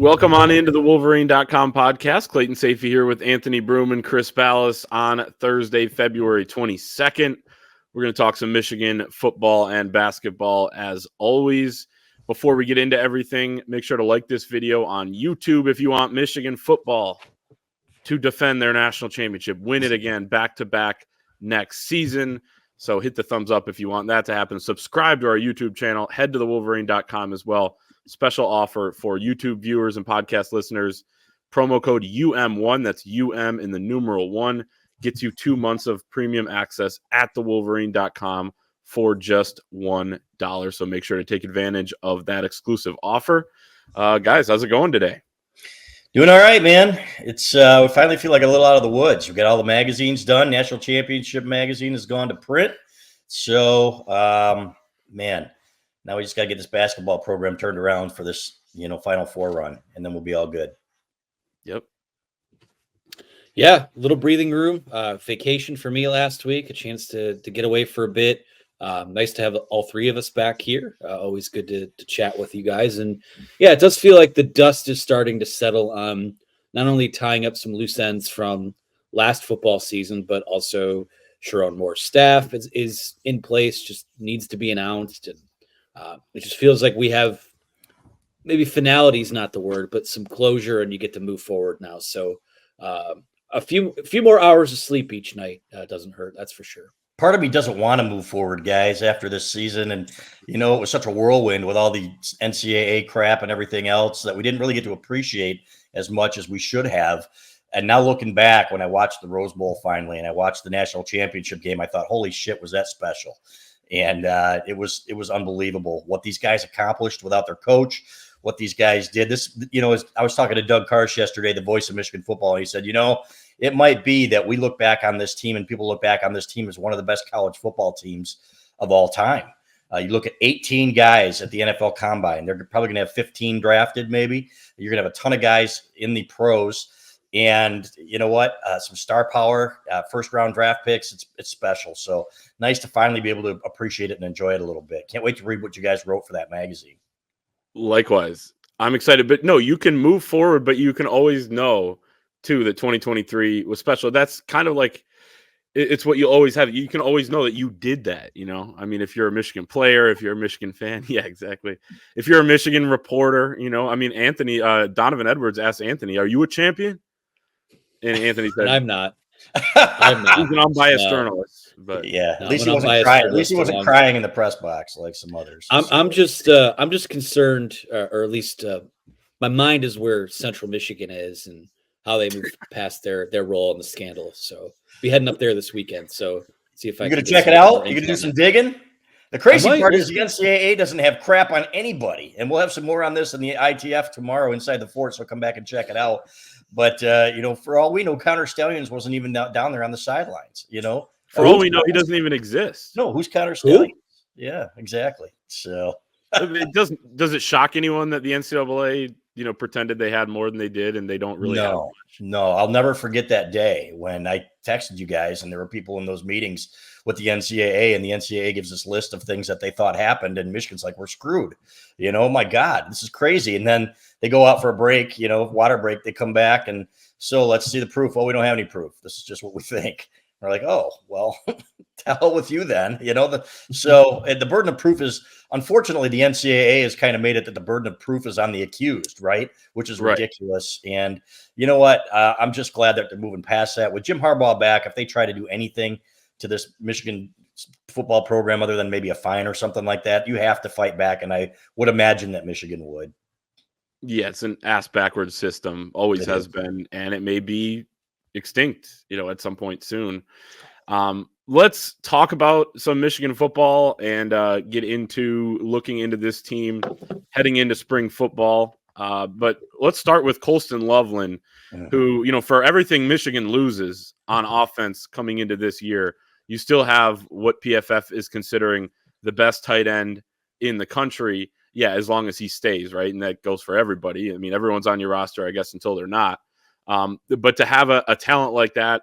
Welcome on into the Wolverine.com podcast. Clayton Safey here with Anthony Broom and Chris Ballas on Thursday, February 22nd. We're going to talk some Michigan football and basketball as always. Before we get into everything, make sure to like this video on YouTube if you want Michigan football to defend their national championship, win it again back-to-back next season. So hit the thumbs up if you want that to happen. Subscribe to our YouTube channel. Head to the Wolverine.com as well. Special offer for YouTube viewers and podcast listeners. Promo code UM1, that's UM in the numeral 1, gets you 2 months of premium access at thewolverine.com for just $1. So make sure to take advantage of that exclusive offer. Guys, how's it going today? Doing all right, man. It's we finally feel like a little out of the woods. We've got all the magazines done. National Championship magazine has gone to print. So, man, now we just got to get this basketball program turned around for this, Final Four run, and then we'll be all good. Yep. Yeah, little breathing room. Vacation for me last week, a chance to get away for a bit. Nice to have all three of us back here. Always good to chat with you guys. And yeah, it does feel like the dust is starting to settle on not only tying up some loose ends from last football season, but also Sharon Moore's staff is in place, just needs to be announced. And it just feels like we have maybe finality is not the word, but some closure, and you get to move forward now. So a few more hours of sleep each night doesn't hurt. That's for sure. Part of me doesn't want to move forward, guys, after this season. And, it was such a whirlwind with all the NCAA crap and everything else that we didn't really get to appreciate as much as we should have. And now looking back, when I watched the Rose Bowl finally and I watched the national championship game, I thought, holy shit, was that special? And it was unbelievable what these guys accomplished without their coach, what these guys did. This, I was talking to Doug Karsh yesterday, the voice of Michigan football, and he said, it might be that we look back on this team and people look back on this team as one of the best college football teams of all time. You look at 18 guys at the NFL Combine. They're probably going to have 15 drafted maybe. You're going to have a ton of guys in the pros. And you know what? Some star power, first-round draft picks. It's special. So nice to finally be able to appreciate it and enjoy it a little bit. Can't wait to read what you guys wrote for that magazine. Likewise. I'm excited. But no, you can move forward, but you can always know too that 2023 was special. That's kind of like it's what you always have. You can always know that you did that. I mean, if you're a Michigan player, if you're a Michigan fan, yeah, exactly. If you're a Michigan reporter, Anthony Donovan Edwards asked Anthony, "Are you a champion?" And Anthony said, I'm not. He's an unbiased journalist, but yeah, at least he wasn't crying. At least he wasn't crying in the press box like some others. I'm just concerned, or at least my mind is where Central Michigan is and how they move past their role in the scandal. So be heading up there this weekend. So see if you're gonna check it out. You're gonna do some digging. The crazy part is the NCAA doesn't have crap on anybody, and we'll have some more on this in the ITF tomorrow inside the fort. So come back and check it out. But for all we know, Connor Stallions wasn't even down there on the sidelines. For all we know, he doesn't even exist. No, who's Connor Stallions? Yeah, exactly. So it doesn't. Does it shock anyone that the NCAA pretended they had more than they did, and they don't really have much? No, I'll never forget that day when I texted you guys, and there were people in those meetings with the NCAA, and the NCAA gives this list of things that they thought happened, and Michigan's like, we're screwed. Oh my God, this is crazy. And then they go out for a break, water break. They come back, and so let's see the proof. Well, we don't have any proof. This is just what we think. We're like, oh, well, to hell with you then. So the burden of proof is, unfortunately, the NCAA has kind of made it that the burden of proof is on the accused, right? Which is ridiculous. Right. And you know what? I'm just glad that they're moving past that. With Jim Harbaugh back, if they try to do anything to this Michigan football program other than maybe a fine or something like that, you have to fight back. And I would imagine that Michigan would. Yeah, it's an ass-backwards system, always has been, and it may be extinct, at some point soon. Let's talk about some Michigan football and get into looking into this team heading into spring football. But let's start with Colston Loveland, who, for everything Michigan loses on offense coming into this year, you still have what PFF is considering the best tight end in the country. Yeah, as long as he stays, right? And that goes for everybody. I mean, everyone's on your roster, I guess, until they're not. But to have a talent like that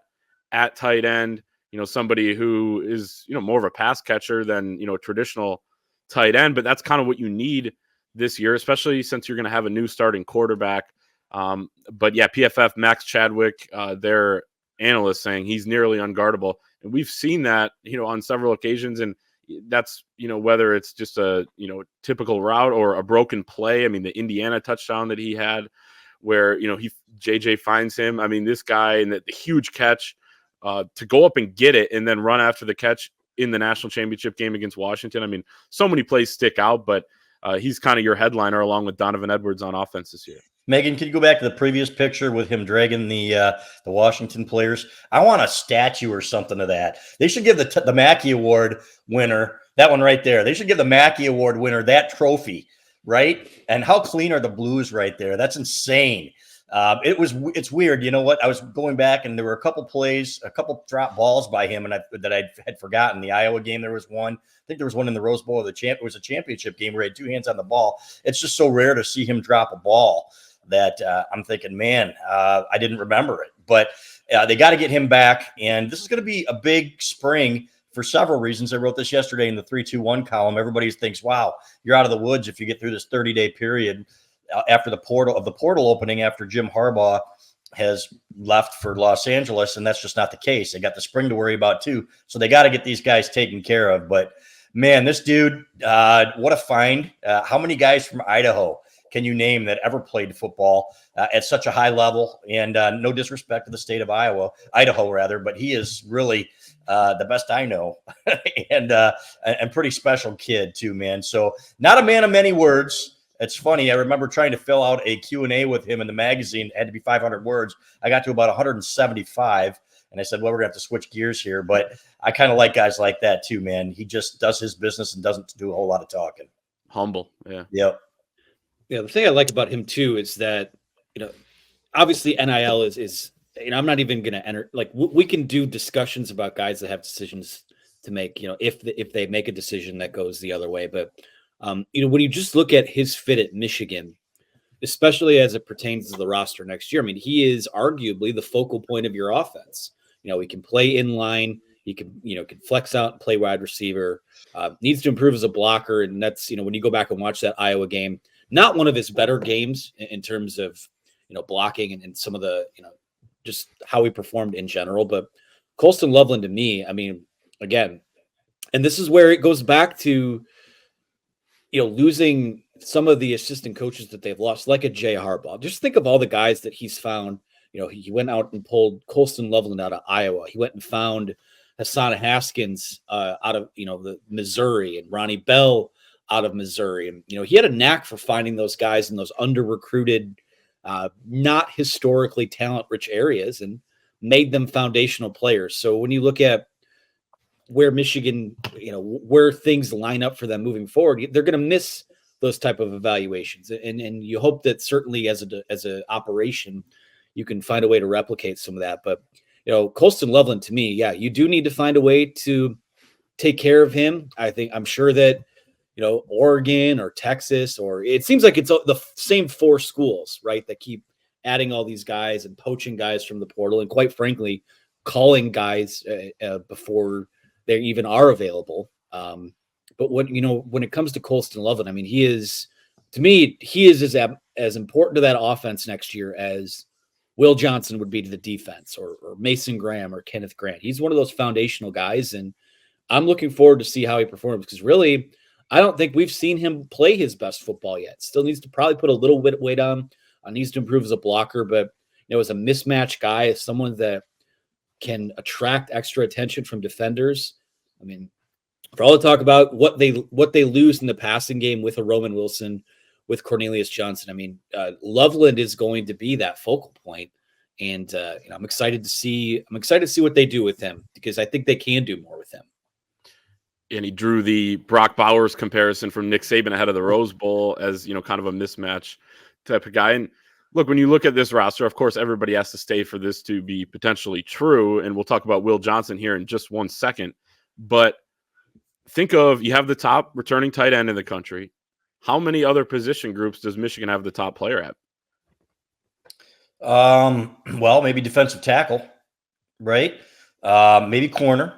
at tight end, somebody who is, more of a pass catcher than, a traditional tight end, but that's kind of what you need this year, especially since you're going to have a new starting quarterback. But yeah, PFF Max Chadwick, their analyst, saying he's nearly unguardable, and we've seen that on several occasions. And that's whether it's just a typical route or a broken play. I mean, the Indiana touchdown that he had, where JJ finds him. I mean, this guy and the huge catch to go up and get it and then run after the catch in the national championship game against Washington. I mean, so many plays stick out, but he's kind of your headliner along with Donovan Edwards on offense this year. Megan, can you go back to the previous picture with him dragging the Washington players? I want a statue or something of that. They should give the Mackey Award winner, that one right there. They should give the Mackey Award winner that trophy, right? And how clean are the Blues right there? That's insane. It's weird. You know what? I was going back and there were a couple plays, a couple drop balls by him, and that I had forgotten. The Iowa game, there was one. I think there was one in the Rose Bowl. It was a championship game where he had two hands on the ball. It's just so rare to see him drop a ball that I'm thinking, man, I didn't remember it. But they got to get him back, and this is going to be a big spring for several reasons. I wrote this yesterday in the 3-2-1 column. Everybody thinks, wow, you're out of the woods if you get through this 30-day period after the portal opening after Jim Harbaugh has left for Los Angeles, and that's just not the case. They got the spring to worry about too, so they got to get these guys taken care of. But man, this dude, what a find. How many guys from Idaho can you name that ever played football at such a high level? And no disrespect to the state of Idaho rather, but he is really the best I know, and pretty special kid too, man. So not a man of many words. It's funny. I remember trying to fill out a Q&A with him in the magazine. It had to be 500 words. I got to about 175, and I said, well, we're going to have to switch gears here. But I kind of like guys like that too, man. He just does his business and doesn't do a whole lot of talking. Humble. Yeah. Yep. Yeah, the thing I like about him too is that, obviously NIL is I'm not even going to enter, like we can do discussions about guys that have decisions to make, if they make a decision that goes the other way. But, when you just look at his fit at Michigan, especially as it pertains to the roster next year, I mean, he is arguably the focal point of your offense. He can play in line. He can, can flex out and play wide receiver, needs to improve as a blocker. And that's, when you go back and watch that Iowa game, not one of his better games in terms of, blocking and some of the, just how he performed in general. But Colston Loveland, to me, I mean, again, and this is where it goes back to, losing some of the assistant coaches that they've lost, like a Jay Harbaugh. Just think of all the guys that he's found. He went out and pulled Colston Loveland out of Iowa. He went and found Hassan Haskins out of, the Missouri, and Ronnie Bell out of Missouri. And, he had a knack for finding those guys in those under-recruited, not historically talent-rich areas, and made them foundational players. So when you look at where Michigan, where things line up for them moving forward, they're going to miss those type of evaluations. And you hope that certainly as a operation, you can find a way to replicate some of that. But, Colston Loveland, to me, yeah, you do need to find a way to take care of him. I'm sure that, Oregon or Texas, or it seems like it's the same four schools, right, that keep adding all these guys and poaching guys from the portal, and quite frankly, calling guys before they even are available. But when it comes to Colston Loveland, I mean, he is as important to that offense next year as Will Johnson would be to the defense, or Mason Graham or Kenneth Grant. He's one of those foundational guys, and I'm looking forward to see how he performs, because really, I don't think we've seen him play his best football yet. Still needs to probably put a little bit of weight on, needs to improve as a blocker, but as a mismatch guy, as someone that can attract extra attention from defenders. I mean, for all the talk about what they lose in the passing game with a Roman Wilson, with Cornelius Johnson, I mean, Loveland is going to be that focal point, and I'm excited to see what they do with him, because I think they can do more with him. And he drew the Brock Bowers comparison from Nick Saban ahead of the Rose Bowl as, kind of a mismatch type of guy. And look, when you look at this roster, of course, everybody has to stay for this to be potentially true. And we'll talk about Will Johnson here in just 1 second. But think of, you have the top returning tight end in the country. How many other position groups does Michigan have the top player at? Well, maybe defensive tackle, right? Maybe corner.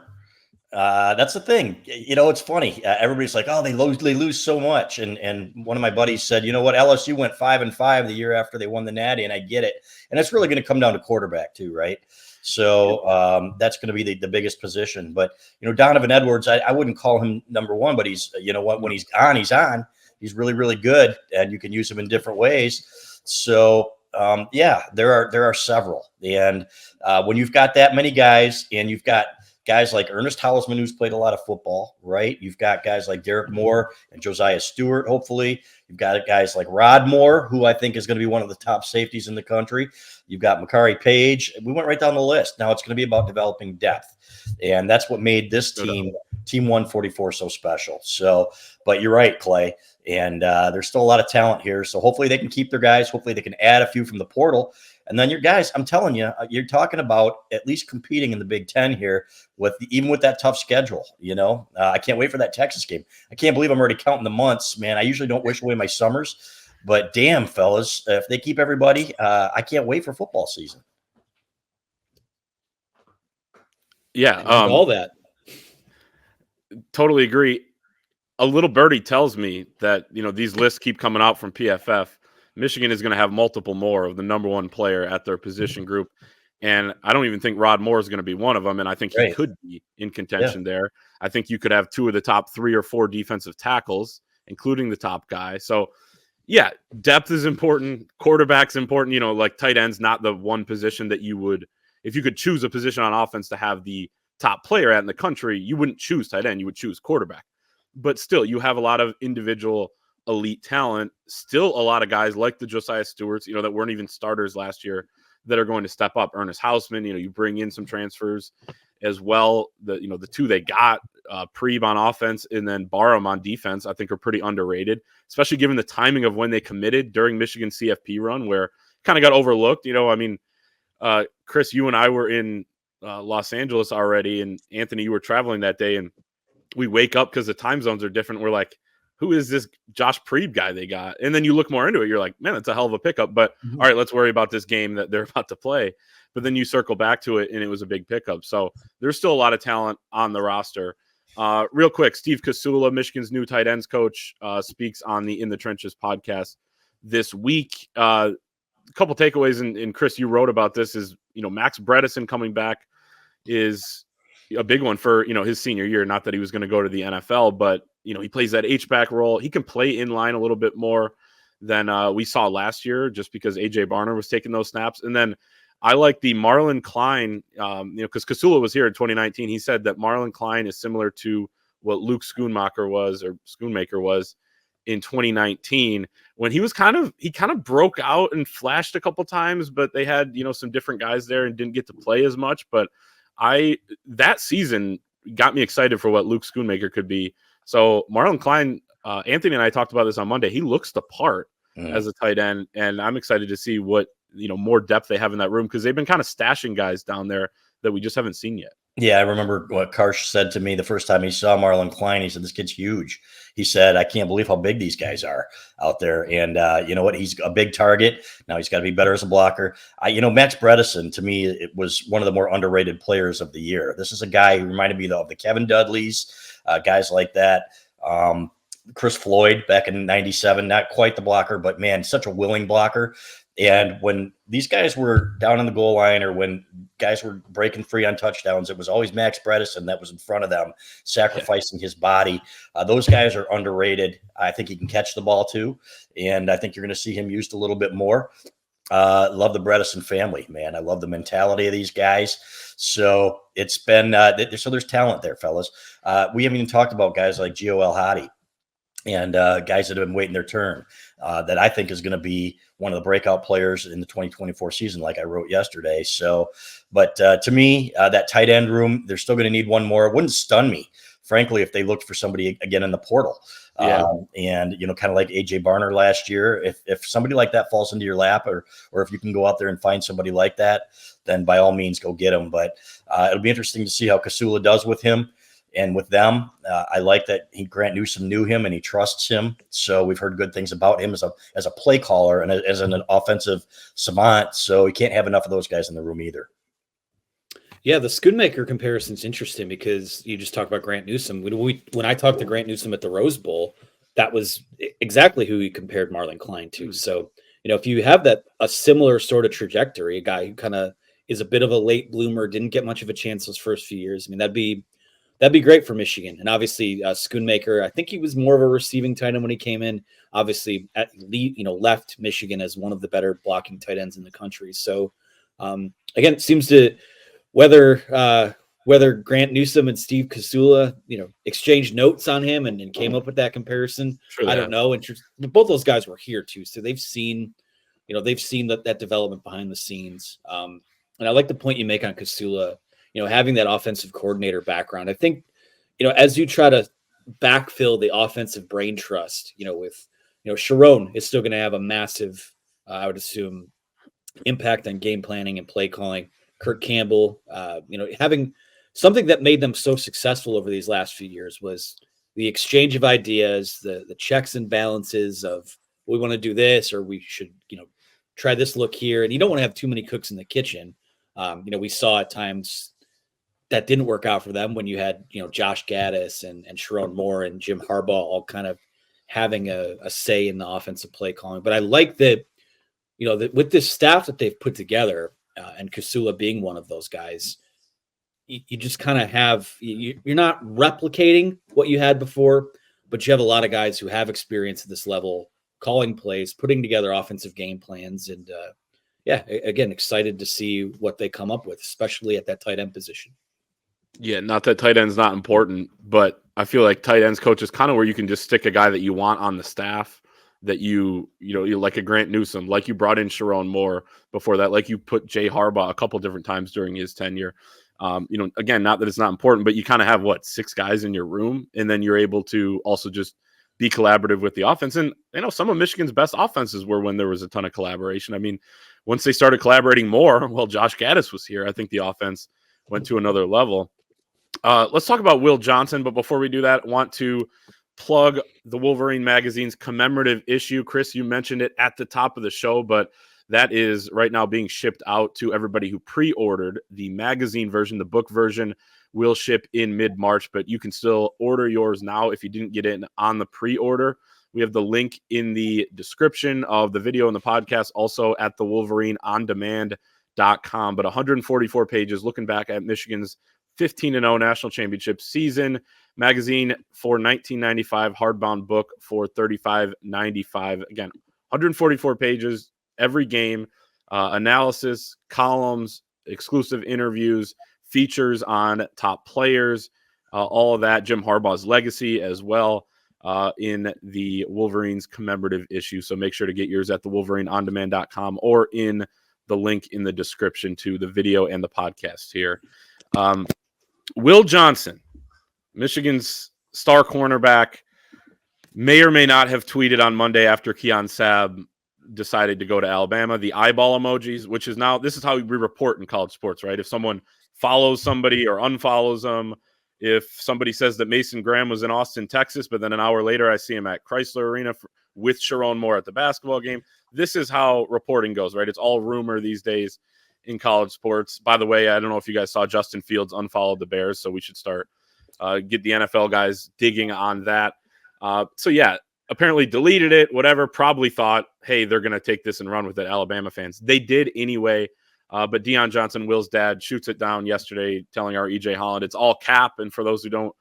That's the thing. It's funny. Everybody's like, "Oh, they lose so much." And one of my buddies said, "You know what? LSU went 5-5 the year after they won the Natty, and I get it. And it's really going to come down to quarterback too, right? So that's going to be the biggest position. But Donovan Edwards, I wouldn't call him number one, but he's when he's on, he's on. He's really, really good, and you can use him in different ways. So there are several, and when you've got that many guys, and you've got guys like Ernest Hausman, who's played a lot of football, right? You've got guys like Derek Moore and Josiah Stewart, hopefully. You've got guys like Rod Moore, who I think is going to be one of the top safeties in the country. You've got Makari Page. We went right down the list. Now it's going to be about developing depth. And that's what made this team 144, so special. So, but you're right, Clay. And there's still a lot of talent here. So hopefully they can keep their guys. Hopefully they can add a few from the portal. And then your guys, I'm telling you, you're talking about at least competing in the Big Ten here even with that tough schedule. I can't wait for that Texas game. I can't believe I'm already counting the months, man. I usually don't wish away my summers, but damn, fellas, if they keep everybody, I can't wait for football season. Yeah, all that. Totally agree. A little birdie tells me that these lists keep coming out from PFF. Michigan is going to have multiple more of the number one player at their position group. And I don't even think Rod Moore is going to be one of them. And I think he could be in contention there. I think you could have two of the top 3 or 4 defensive tackles, including the top guy. So, yeah, depth is important. Quarterback's important. Like tight end's not the one position that you would, if you could choose a position on offense to have the top player at in the country, you wouldn't choose tight end. You would choose quarterback. But still, you have a lot of individual elite talent, still a lot of guys like the Josiah Stewarts, that weren't even starters last year that are going to step up. Ernest Hausman, you bring in some transfers as well. The 2 they got, Preeb on offense and then Barham on defense, I think are pretty underrated, especially given the timing of when they committed during Michigan CFP run, where kind of got overlooked. Chris, you and I were in Los Angeles already, and Anthony, you were traveling that day, and we wake up because the time zones are different. We're like, who is this Josh Preeb guy they got? And then you look more into it. You're like, man, that's a hell of a pickup. But all right, let's worry about this game that they're about to play. But then you circle back to it, and it was a big pickup. So there's still a lot of talent on the roster. Real quick, Steve Casula, Michigan's new tight ends coach, speaks on the In the Trenches podcast this week. A couple takeaways, and Chris, you wrote about this, is, Max Bredesen coming back is a big one for, his senior year. Not that he was going to go to the NFL, but, he plays that H-back role. He can play in line a little bit more than we saw last year, just because A.J. Barner was taking those snaps. And then I like the Marlon Klein, because Casula was here in 2019. He said that Marlon Klein is similar to what Luke Schoonmaker was in 2019, when he kind of broke out and flashed a couple times, but they had, some different guys there and didn't get to play as much. But that season got me excited for what Luke Schoonmaker could be. So Marlon Klein, Anthony and I talked about this on Monday. He looks the part as a tight end, and I'm excited to see what, more depth they have in that room, because they've been kind of stashing guys down there that we just haven't seen yet. Yeah, I remember what Karsh said to me the first time he saw Marlon Klein. He said, "This kid's huge." He said, "I can't believe how big these guys are out there." And you know what? He's a big target. Now he's got to be better as a blocker. Max Bredesen, to me, it was one of the more underrated players of the year. This is a guy who reminded me of the Kevin Dudleys, guys like that. Chris Floyd back in '97, not quite the blocker, but man, such a willing blocker. And when these guys were down on the goal line, or when guys were breaking free on touchdowns, it was always Max Bredesen that was in front of them, sacrificing his body. Those guys are underrated. I think he can catch the ball too, and I think you're going to see him used a little bit more. Love the Bredesen family, man. I love the mentality of these guys. So it's been so there's talent there, fellas. We haven't even talked about guys like Gio El Hadi and guys that have been waiting their turn, that I think is going to be one of the breakout players in the 2024 season, like I wrote yesterday. So, but to me, that tight end room, they're still going to need one more. It wouldn't stun me, frankly, if they looked for somebody again in the portal. Yeah. And, kind of like A.J. Barner last year, if somebody like that falls into your lap, or if you can go out there and find somebody like that, then by all means, go get him. But it'll be interesting to see how Casula does with him. And with them, I like that Grant Newsome knew him and he trusts him. So we've heard good things about him as a play caller and as an offensive savant. So you can't have enough of those guys in the room either. Yeah, the Schoonmaker comparison is interesting because you just talked about Grant Newsome. When I talked to Grant Newsome at the Rose Bowl, that was exactly who he compared Marlon Klein to. So, if you have a similar sort of trajectory, a guy who kind of is a bit of a late bloomer, didn't get much of a chance those first few years. I mean, that'd be great for Michigan. And obviously, Schoonmaker, I think he was more of a receiving tight end when he came in. Obviously, left Michigan as one of the better blocking tight ends in the country. So, again, it seems to whether Grant Newsome and Steve Casula, exchanged notes on him and came up with that comparison. Sure I don't know. And both those guys were here too, so they've seen that development behind the scenes. And I like the point you make on Casula. Having that offensive coordinator background. I think, as you try to backfill the offensive brain trust, with Sharon is still going to have a massive, I would assume, impact on game planning and play calling. Kirk Campbell, having something that made them so successful over these last few years was the exchange of ideas, the checks and balances of we want to do this or we should, try this look here. And you don't want to have too many cooks in the kitchen. We saw at times that didn't work out for them when you had, Josh Gaddis and Sharon Moore and Jim Harbaugh all kind of having a say in the offensive play calling. But I like that, that with this staff that they've put together, and Casula being one of those guys, you just kind of have, you're not replicating what you had before, but you have a lot of guys who have experience at this level, calling plays, putting together offensive game plans. And again, excited to see what they come up with, especially at that tight end position. Yeah, not that tight end's not important, but I feel like tight ends coach is kind of where you can just stick a guy that you want on the staff. That you like a Grant Newsome, like you brought in Sharon Moore before that, like you put Jay Harbaugh a couple different times during his tenure. Again, not that it's not important, but you kind of have 6 guys in your room, and then you're able to also just be collaborative with the offense. And some of Michigan's best offenses were when there was a ton of collaboration. I mean, once they started collaborating more, well, Josh Gaddis was here. I think the offense went to another level. Let's talk about Will Johnson, but before we do that, I want to plug the Wolverine magazine's commemorative issue. Chris, you mentioned it at the top of the show, but that is right now being shipped out to everybody who pre-ordered. The magazine version, the book version, will ship in mid-March, but you can still order yours now if you didn't get it on the pre-order. We have the link in the description of the video and the podcast, also at the WolverineOnDemand.com. But 144 pages looking back at Michigan's 15-0 national championship season. Magazine for $19.95, hardbound book for $35.95. Again, 144 pages, every game, analysis, columns, exclusive interviews, features on top players, all of that. Jim Harbaugh's legacy as well in the Wolverines commemorative issue. So make sure to get yours at the WolverineOnDemand.com or in the link in the description to the video and the podcast here. Will Johnson, Michigan's star cornerback, may or may not have tweeted on Monday after Keon Sabb decided to go to Alabama, the eyeball emojis, which is now, this is how we report in college sports, right? If someone follows somebody or unfollows them, if somebody says that Mason Graham was in Austin, Texas, but then an hour later I see him at Chrysler Arena with Sharon Moore at the basketball game, this is how reporting goes, right? It's all rumor these days in college sports. By the way, I don't know if you guys saw Justin Fields unfollowed the Bears, so we should start get the NFL guys digging on that. So yeah, apparently deleted it, whatever, probably thought, hey, they're going to take this and run with it, Alabama fans. They did anyway, but Deion Johnson, Will's dad, shoots it down yesterday, telling our EJ Holland it's all cap. And for those who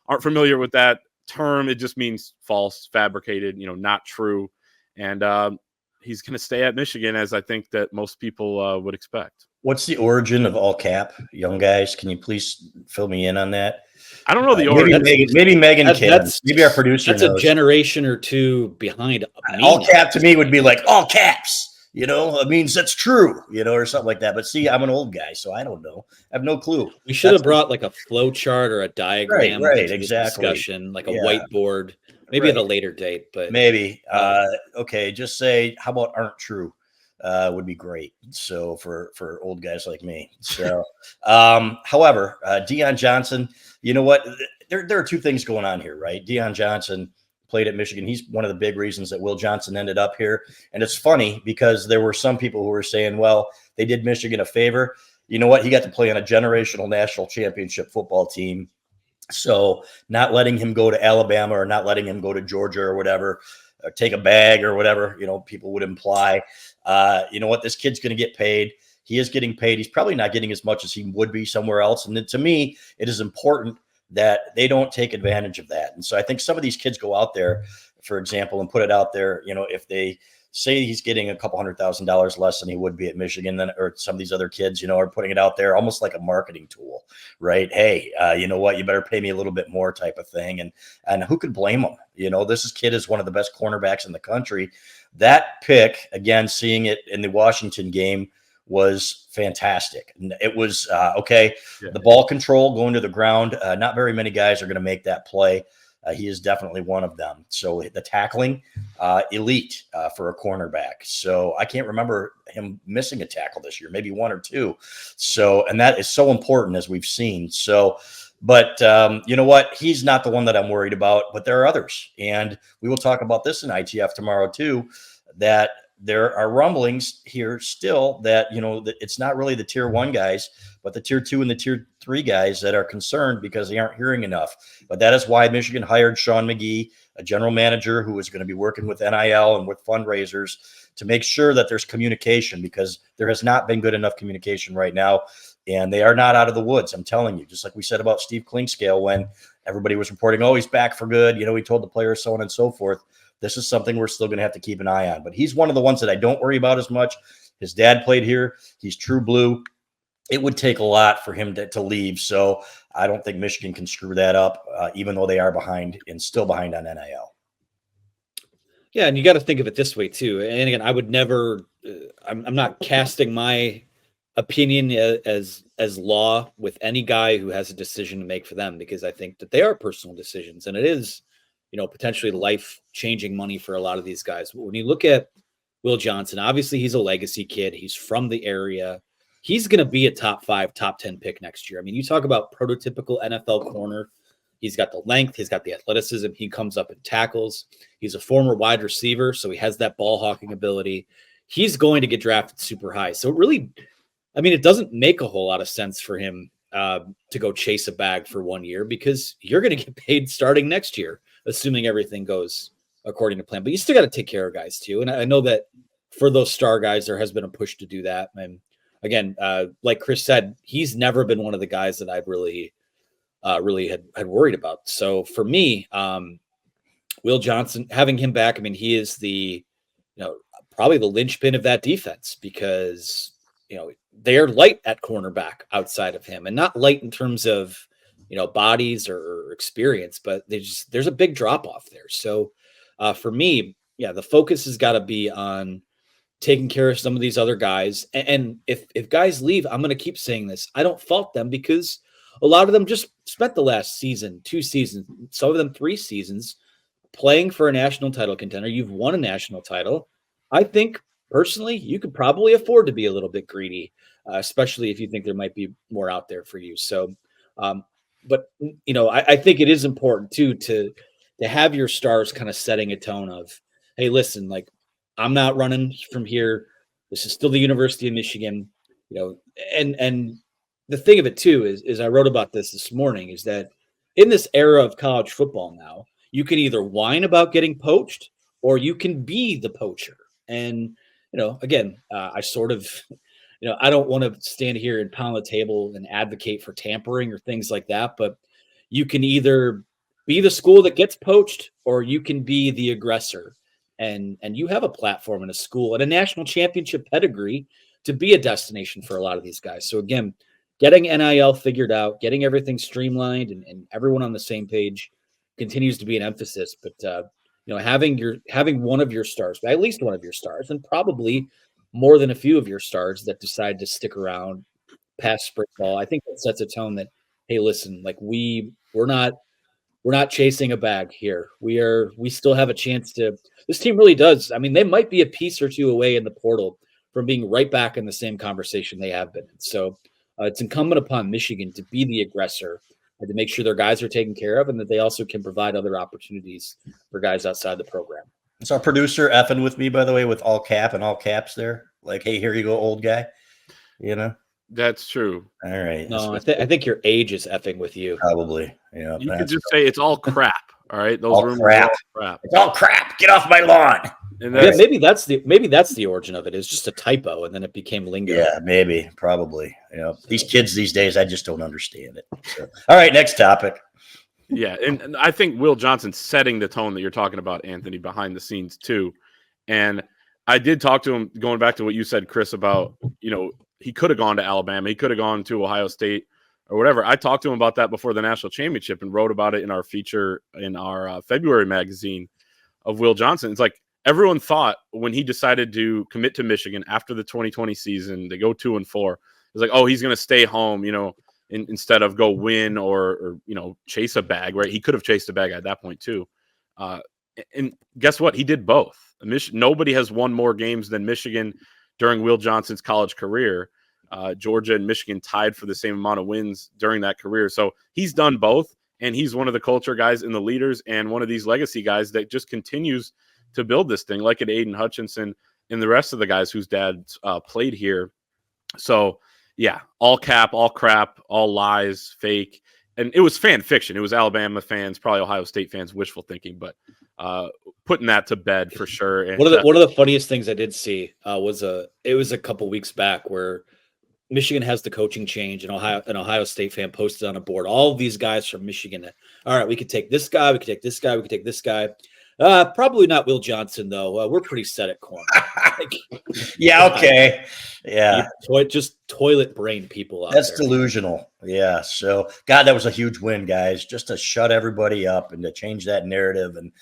aren't familiar with that term, it just means false, fabricated, not true. And he's going to stay at Michigan, as I think that most people would expect. What's the origin of all cap, young guys? Can you please fill me in on that? I don't know the origin. Maybe Megan can. Maybe our producer That's knows. A generation or two behind. All cap to me would be like all caps. It means that's true, or something like that. But see, I'm an old guy, so I don't know. I have no clue. We should have brought like a flow chart or a diagram. Right, exactly. Discussion, like a whiteboard, maybe at a later date. But maybe. Okay, just say, how about aren't true? Would be great. So for old guys like me. So, however, Deion Johnson, you know what? There are two things going on here, right? Deion Johnson played at Michigan. He's one of the big reasons that Will Johnson ended up here. And it's funny because there were some people who were saying, well, they did Michigan a favor. you know what? He got to play on a generational national championship football team. So not letting him go to Alabama or not letting him go to Georgia or whatever, or take a bag or whatever, people would imply, you know what? This kid's going to get paid. He is getting paid. He's probably not getting as much as he would be somewhere else. And then, to me, it is important that they don't take advantage of that. And so I think some of these kids go out there, for example, and put it out there, if they say he's getting a couple $100,000 less than he would be at Michigan, then, or some of these other kids, are putting it out there almost like a marketing tool, right? Hey, you know what? You better pay me a little bit more type of thing. And who could blame them? This kid is one of the best cornerbacks in the country. That pick, again, seeing it in the Washington game, was fantastic. And it was okay. Yeah. The ball control going to the ground. Not very many guys are going to make that play. He is definitely one of them. So the tackling, elite for a cornerback. So I can't remember him missing a tackle this year, maybe one or two. So, and that is so important, as we've seen. So, but you know what? He's not the one that I'm worried about, but there are others. And we will talk about this in ITF tomorrow too, that there are rumblings here still that, that it's not really the tier 1 guys, but the tier 2 and the tier 3 guys that are concerned because they aren't hearing enough. But that is why Michigan hired Sean McGee, a general manager who is going to be working with NIL and with fundraisers to make sure that there's communication, because there has not been good enough communication right now. And they are not out of the woods. I'm telling you, just like we said about Steve Klingscale when everybody was reporting, oh, he's back for good. He told the players so on and so forth. This is something we're still going to have to keep an eye on. But he's one of the ones that I don't worry about as much. His dad played here. He's true blue. It would take a lot for him to leave. So I don't think Michigan can screw that up, even though they are behind and still behind on NIL. Yeah, and you got to think of it this way too. And again, I would never. I'm not casting my opinion as law with any guy who has a decision to make for them, because I think that they are personal decisions, and it is, potentially life-changing money for a lot of these guys. But when you look at Will Johnson, obviously he's a legacy kid. He's from the area. He's going to be a top 5, top 10 pick next year. I mean, you talk about prototypical NFL corner. He's got the length. He's got the athleticism. He comes up and tackles. He's a former wide receiver, so he has that ball hawking ability. He's going to get drafted super high. So it really, it doesn't make a whole lot of sense for him to go chase a bag for 1 year, because you're going to get paid starting next year, assuming everything goes according to plan. But you still got to take care of guys too. And I know that for those star guys, there has been a push to do that. And again, like Chris said, he's never been one of the guys that I've really had worried about. So for me, Will Johnson, having him back, he is the, probably the linchpin of that defense, because, they're light at cornerback outside of him, and not light in terms of, bodies or experience, but there's a big drop off there. So for me, the focus has got to be on taking care of some of these other guys. And if guys leave, I'm going to keep saying this. I don't fault them, because a lot of them just spent the last season, 2 seasons, some of them 3 seasons playing for a national title contender. You've won a national title. I think personally, you could probably afford to be a little bit greedy, especially if you think there might be more out there for you. So, but I think it is important too to have your stars kind of setting a tone of, hey, listen, like, I'm not running from here. This is still the University of Michigan, and the thing of it too is I wrote about this morning, is that in this era of college football now, you can either whine about getting poached or you can be the poacher. And, again, I sort of, I don't want to stand here and pound the table and advocate for tampering or things like that, but you can either be the school that gets poached or you can be the aggressor. And you have a platform in a school and a national championship pedigree to be a destination for a lot of these guys. So again, getting NIL figured out, getting everything streamlined and everyone on the same page continues to be an emphasis. But having one of your stars, at least one of your stars, and probably more than a few of your stars that decide to stick around past spring ball, I think that sets a tone that, hey, listen, like we're not chasing a bag here. We still have a chance to. This team really does. They might be a piece or two away in the portal from being right back in the same conversation they have been. So it's incumbent upon Michigan to be the aggressor and to make sure their guys are taken care of, and that they also can provide other opportunities for guys outside the program. It's our producer effing with me, by the way, with all cap and all caps there. Like, hey, here you go, old guy. That's true. All right. No, I think your age is effing with you. Probably. Yeah. You could just say it's all crap. All right. Those all rumors crap. are all crap. It's all crap. Get off my lawn. And Yeah, maybe that's the origin of it. It's just a typo, and then it became lingo. Yeah, maybe, probably. These kids these days, I just don't understand it. So, all right, next topic. Yeah, and I think Will Johnson's setting the tone that you're talking about, Anthony, behind the scenes too. And I did talk to him, going back to what you said, Chris, about, he could have gone to Alabama. He could have gone to Ohio State or whatever. I talked to him about that before the national championship and wrote about it in our feature in our February magazine of Will Johnson. It's like everyone thought when he decided to commit to Michigan after the 2020 season, they go 2-4. It's like, oh, he's going to stay home, instead of go win or chase a bag, right? He could have chased a bag at that point too. And guess what? He did both. Nobody has won more games than Michigan during Will Johnson's college career. Georgia and Michigan tied for the same amount of wins during that career. So he's done both, and he's one of the culture guys and the leaders and one of these legacy guys that just continues to build this thing, like an Aiden Hutchinson and the rest of the guys whose dads played here. So, yeah, all cap, all crap, all lies, fake. And it was fan fiction. It was Alabama fans, probably Ohio State fans, wishful thinking, but putting that to bed for sure. And, one of the funniest things I did see was a couple weeks back where Michigan has the coaching change, and an Ohio State fan posted on a board all of these guys from Michigan. All right, we could take this guy, we could take this guy, we could take this guy. Probably not Will Johnson, though. We're pretty set at corner. Yeah, okay. Yeah. Just toilet brain people out That's there. Delusional. Yeah. So, God, that was a huge win, guys, just to shut everybody up and to change that narrative. And,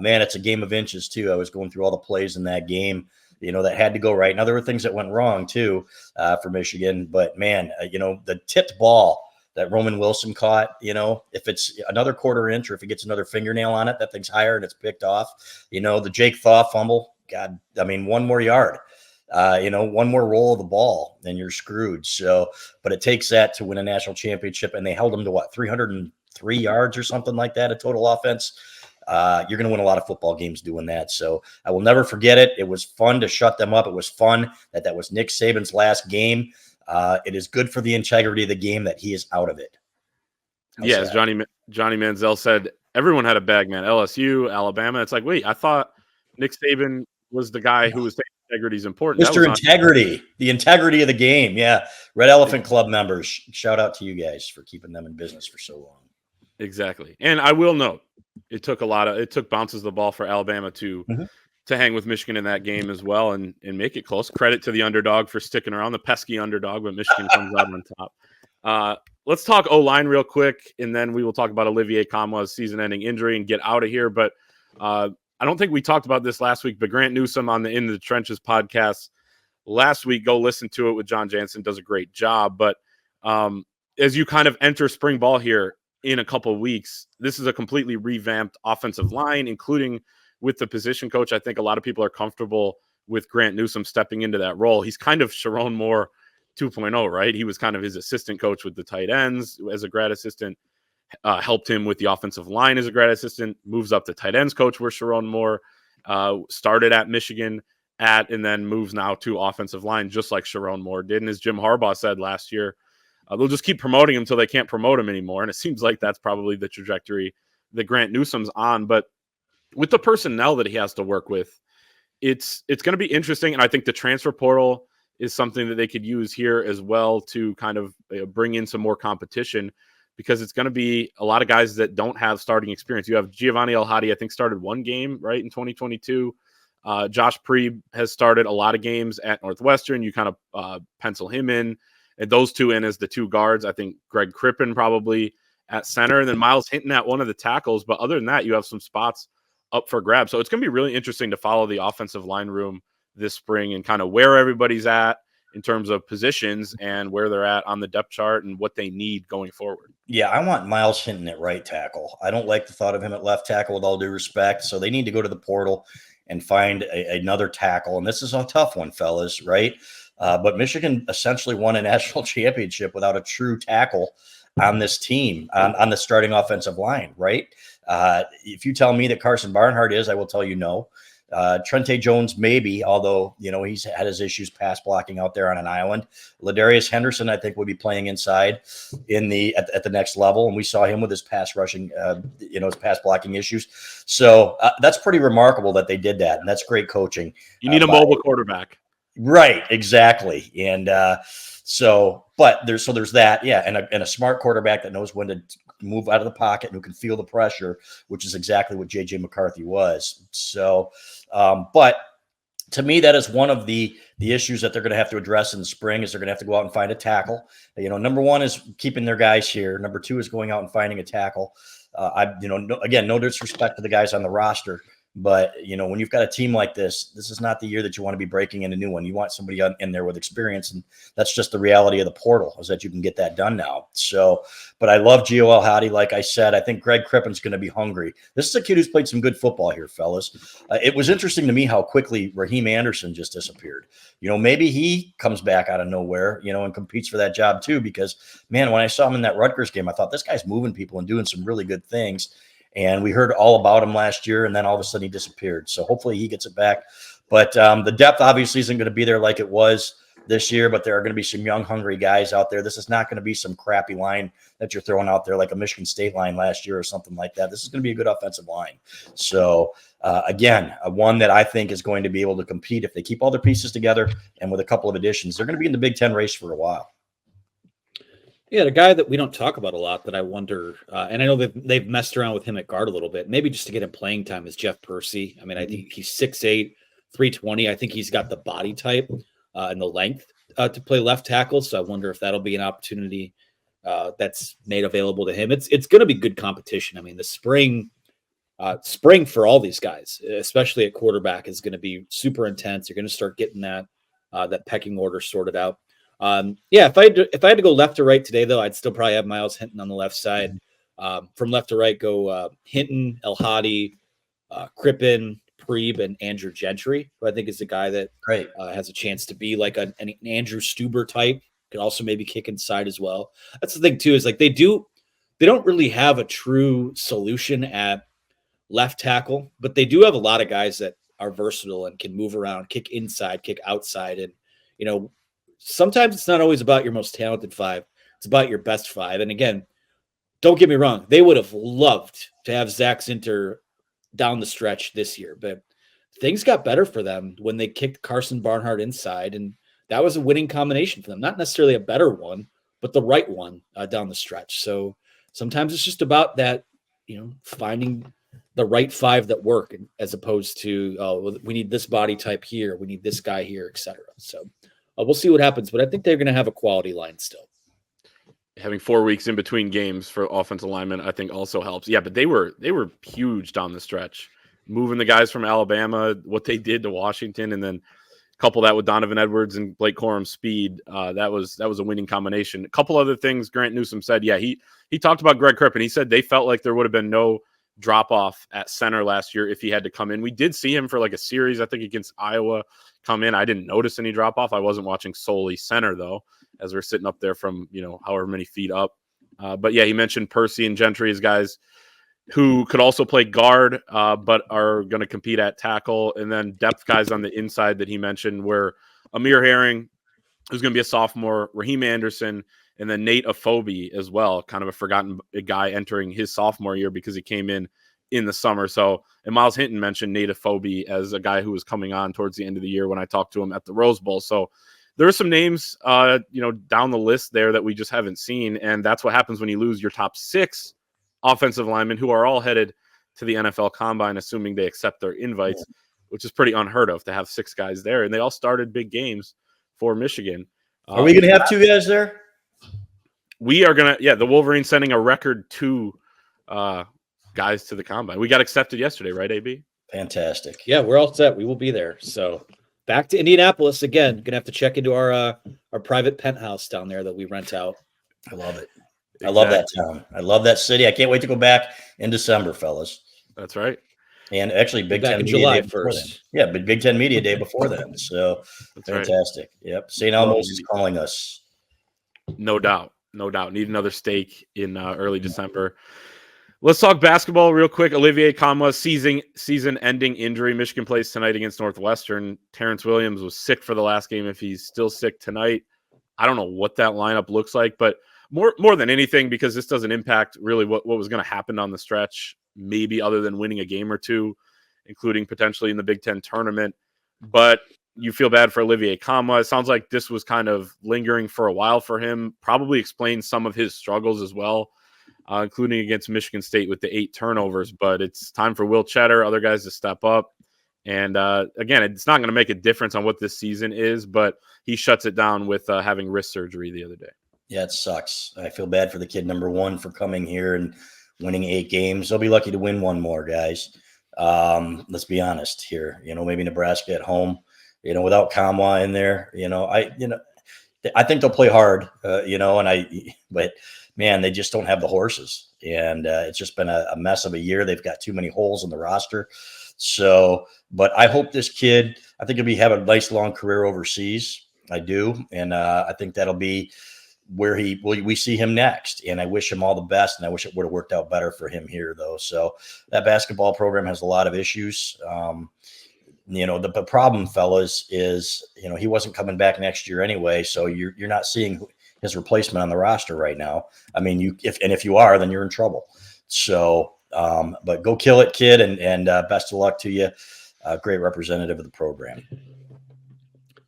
man, it's a game of inches, too. I was going through all the plays in that game, that had to go right. Now, there were things that went wrong, too, for Michigan. But, man, the tipped ball that Roman Wilson caught, if it's another quarter inch or if he gets another fingernail on it, that thing's higher and it's picked off. The Jake Thaw fumble, God, I mean, one more yard, one more roll of the ball, then you're screwed. So, but it takes that to win a national championship, and they held him to 303 yards or something like that, a total offense. You're going to win a lot of football games doing that. So I will never forget it. It was fun to shut them up. It was fun that was Nick Saban's last game. It is good for the integrity of the game that he is out of it. Yes, Johnny Manziel said everyone had a bag, man. LSU, Alabama. It's like, wait, I thought Nick Saban was the guy who was saying integrity is important. Mr. Integrity, the integrity of the game. Yeah. Red Elephant Club members. Shout out to you guys for keeping them in business for so long. Exactly. And I will note, it took bounces of the ball for Alabama to hang with Michigan in that game as well and make it close. Credit to the underdog for sticking around, the pesky underdog, but Michigan comes out on top. Let's talk O-line real quick, and then we will talk about Olivier Nkamhoua's season-ending injury and get out of here. But I don't think we talked about this last week, but Grant Newsome on the In the Trenches podcast last week, go listen to it with John Jansen, does a great job. But as you kind of enter spring ball here in a couple of weeks, this is a completely revamped offensive line, including with the position coach. I think a lot of people are comfortable with Grant Newsome stepping into that role. He's kind of Sharon Moore 2.0, right? He was kind of his assistant coach with the tight ends as a grad assistant, helped him with the offensive line as a grad assistant, moves up to tight ends coach where Sharon Moore started at Michigan and then moves now to offensive line, just like Sharon Moore did. And as Jim Harbaugh said last year, they'll just keep promoting him until they can't promote him anymore. And it seems like that's probably the trajectory that Grant Newsome's on. But with the personnel that he has to work with, it's going to be interesting. And I think the transfer portal is something that they could use here as well to kind of bring in some more competition, because it's going to be a lot of guys that don't have starting experience. You have Giovanni El-Hadi, I think, started one game, right, in 2022. Josh Preeb has started a lot of games at Northwestern. You kind of pencil him in, and those two in as the two guards. I think Greg Crippen probably at center, and then Miles Hinton at one of the tackles. But other than that, you have some spots up for grabs. So it's going to be really interesting to follow the offensive line room this spring and kind of where everybody's at in terms of positions and where they're at on the depth chart and what they need going forward. Yeah, I want Miles Hinton at right tackle. I don't like the thought of him at left tackle, with all due respect. So they need to go to the portal and find another tackle. And this is a tough one, fellas, right? But Michigan essentially won a national championship without a true tackle on this team, on the starting offensive line, right? If you tell me that Carson Barnhart is, I will tell you no. Trente Jones, maybe, although, he's had his issues pass blocking out there on an island. Ladarius Henderson, I think, would be playing inside at the next level. And we saw him with his pass rushing, his pass blocking issues. So that's pretty remarkable that they did that. And that's great coaching. You need a mobile quarterback. Right. Exactly. And but there's that. Yeah. And a smart quarterback that knows when to move out of the pocket and who can feel the pressure, which is exactly what JJ McCarthy was. So, but to me, that is one of the issues that they're going to have to address in the spring. Is they're going to have to go out and find a tackle. Number one is keeping their guys here. Number two is going out and finding a tackle. No disrespect to the guys on the roster, but when you've got a team like this is not the year that you want to be breaking in a new one. You want somebody in there with experience, and that's just the reality of the portal, is that you can get that done now. So, but I love Gio El-Hadi. Like I said, I think Greg Crippen's going to be hungry. This is a kid who's played some good football here, fellas. It was interesting to me how quickly Raheem Anderson just disappeared. Maybe he comes back out of nowhere, and competes for that job too, because, man, when I saw him in that Rutgers game, I thought, this guy's moving people and doing some really good things. And we heard all about him last year, and then all of a sudden he disappeared. So hopefully he gets it back. But the depth obviously isn't going to be there like it was this year, but there are going to be some young, hungry guys out there. This is not going to be some crappy line that you're throwing out there like a Michigan State line last year or something like that. This is going to be a good offensive line. So, again, one that I think is going to be able to compete if they keep all their pieces together, and with a couple of additions, they're going to be in the Big Ten race for a while. Yeah, the guy that we don't talk about a lot that I wonder, and I know they've messed around with him at guard a little bit, maybe just to get him playing time, is Jeff Percy. I mean, I think he's 6'8", 320. I think he's got the body type and the length to play left tackle. So I wonder if that'll be an opportunity that's made available to him. It's going to be good competition. I mean, the spring for all these guys, especially at quarterback, is going to be super intense. You're going to start getting that pecking order sorted out. If I had to go left to right today, though, I'd still probably have Miles Hinton on the left side. From left to right, go Hinton, El-Hadi, Crippen, Preeb, and Andrew Gentry, who I think is the guy that has a chance to be like an Andrew Stuber type. Could also maybe kick inside as well. That's the thing too, is like they don't really have a true solution at left tackle, but they do have a lot of guys that are versatile and can move around, kick inside, kick outside, and sometimes it's not always about your most talented five. It's about your best five. And again, don't get me wrong. They would have loved to have Zach Zinter down the stretch this year, but things got better for them when they kicked Carson Barnhart inside. And that was a winning combination for them. Not necessarily a better one, but the right one down the stretch. So sometimes it's just about that, finding the right five that work, as opposed to, we need this body type here. We need this guy here, etc. So we'll see what happens, but I think they're going to have a quality line still. Having 4 weeks in between games for offensive linemen, I think, also helps. Yeah, but they were huge down the stretch, moving the guys from Alabama, what they did to Washington, and then couple that with Donovan Edwards and Blake Corum's speed. That was a winning combination. A couple other things Grant Newsome said. Yeah, he talked about Greg Crippen. He said they felt like there would have been no drop off at center last year if he had to come in. We did see him for like a series, I think against Iowa, come in. I didn't notice any drop off. I wasn't watching solely center though, as we're sitting up there from, however many feet up. But yeah, he mentioned Percy and Gentry as guys who could also play guard, but are going to compete at tackle. And then depth guys on the inside that he mentioned were Amir Herring, who's going to be a sophomore, Raheem Anderson, and then Nate Afobe as well, kind of a forgotten guy entering his sophomore year because he came in the summer. So, and Miles Hinton mentioned Nate Afobe as a guy who was coming on towards the end of the year when I talked to him at the Rose Bowl. So there are some names, down the list there that we just haven't seen. And that's what happens when you lose your top 6 offensive linemen, who are all headed to the NFL Combine, assuming they accept their invites, which is pretty unheard of to have 6 guys there. And they all started big games for Michigan. Are we going to have 2 guys there? We are going to, the Wolverines sending a record 2 guys to the Combine. We got accepted yesterday, right, AB? Fantastic. Yeah, we're all set. We will be there. So back to Indianapolis again. Going to have to check into our private penthouse down there that we rent out. I love it. Exactly. I love that town. I love that city. I can't wait to go back in December, fellas. That's right. And actually, Big Ten Media July Day 1st. Yeah, but Big Ten Media Day before then. So that's fantastic. Right. Yep. St. Elmo's is calling us. No doubt. Need another steak in early December. Let's talk basketball real quick. Olivier Nkamhoua, season-ending injury. Michigan plays tonight against Northwestern. Terrence Williams was sick for the last game. If he's still sick tonight, I don't know what that lineup looks like, but more than anything, because this doesn't impact really what was going to happen on the stretch, maybe other than winning a game or two, including potentially in the Big Ten tournament. But you feel bad for Olivier Nkamhoua. It sounds like this was kind of lingering for a while for him. Probably explains some of his struggles as well, including against Michigan State with the 8 turnovers. But it's time for Will Cheddar, other guys to step up. And again, it's not going to make a difference on what this season is, but he shuts it down with having wrist surgery the other day. Yeah, it sucks. I feel bad for the kid, number one, for coming here and winning 8 games. They'll be lucky to win one more, guys. Let's be honest here. Maybe Nebraska at home, without Nkamhoua in there, I think they'll play hard, but man, they just don't have the horses. And it's just been a mess of a year. They've got too many holes in the roster. So, but I hope this kid, I think he'll have a nice long career overseas. I do. And I think that'll be where we see him next. And I wish him all the best. And I wish it would have worked out better for him here, though. So that basketball program has a lot of issues. The problem, fellas, is, he wasn't coming back next year anyway. So you're not seeing his replacement on the roster right now. I mean, if you are, then you're in trouble. So, but go kill it, kid. And best of luck to you. Great representative of the program.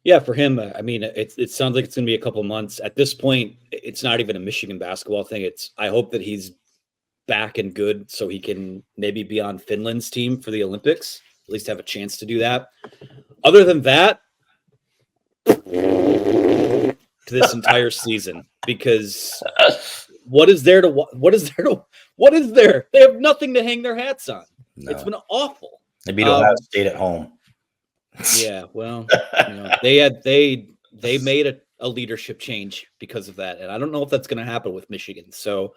Yeah, for him, I mean, it sounds like it's going to be a couple months. At this point, it's not even a Michigan basketball thing. I hope that he's back and good so he can maybe be on Finland's team for the Olympics, at least have a chance to do that. Other than that, to this entire season, because what is there? They have nothing to hang their hats on. No. It's been awful. They beat Ohio State at home. Yeah, well, they made a leadership change because of that, and I don't know if that's going to happen with Michigan. So,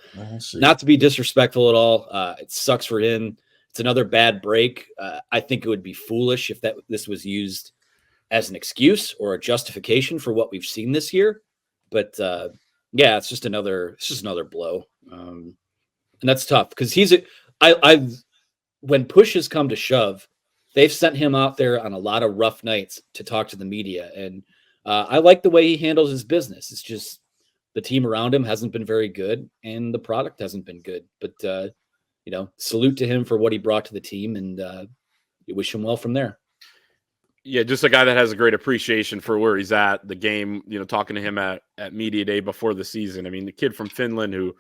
not to be disrespectful at all, it sucks for him. It's another bad break. I think it would be foolish if this was used as an excuse or a justification for what we've seen this year. But yeah, it's just another blow, and that's tough because when push has come to shove, they've sent him out there on a lot of rough nights to talk to the media. And I like the way he handles his business. It's just the team around him hasn't been very good and the product hasn't been good. But, salute to him for what he brought to the team, and you wish him well from there. Yeah, just a guy that has a great appreciation for where he's at, the game, talking to him at media day before the season. I mean, the kid from Finland who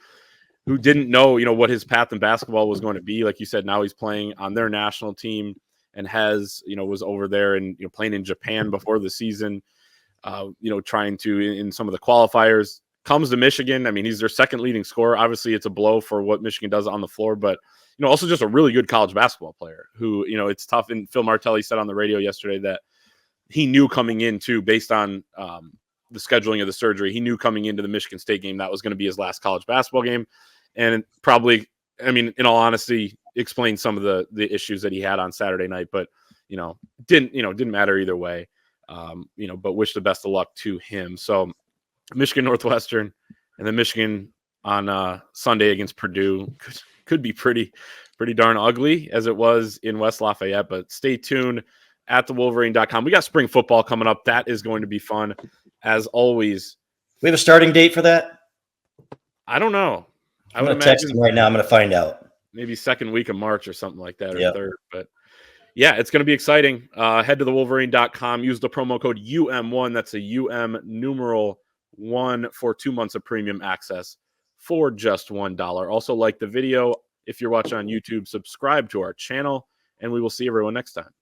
didn't know, what his path in basketball was going to be. Like you said, now he's playing on their national team. And was over there and playing in Japan before the season, trying to in some of the qualifiers, comes to Michigan. I mean, he's their second leading scorer. Obviously, it's a blow for what Michigan does on the floor, but also just a really good college basketball player who it's tough. And Phil Martelli said on the radio yesterday that he knew coming in too, based on the scheduling of the surgery, he knew coming into the Michigan State game that was going to be his last college basketball game, and probably, I mean, in all honesty, explain some of the issues that he had on Saturday night, but didn't matter either way. But wish the best of luck to him. So Michigan Northwestern and then Michigan on Sunday against Purdue could be pretty darn ugly as it was in West Lafayette, but stay tuned at thewolverine.com. We got spring football coming up. That is going to be fun as always. We have a starting date for that? I don't know. I'm going to text him right now. I'm going to find out. Maybe second week of March or something like that, or third. But yeah, it's going to be exciting. Head to thewolverine.com. Use the promo code UM1. That's a UM numeral 1 for 2 months of premium access for just $1. Also, like the video. If you're watching on YouTube, subscribe to our channel, and we will see everyone next time.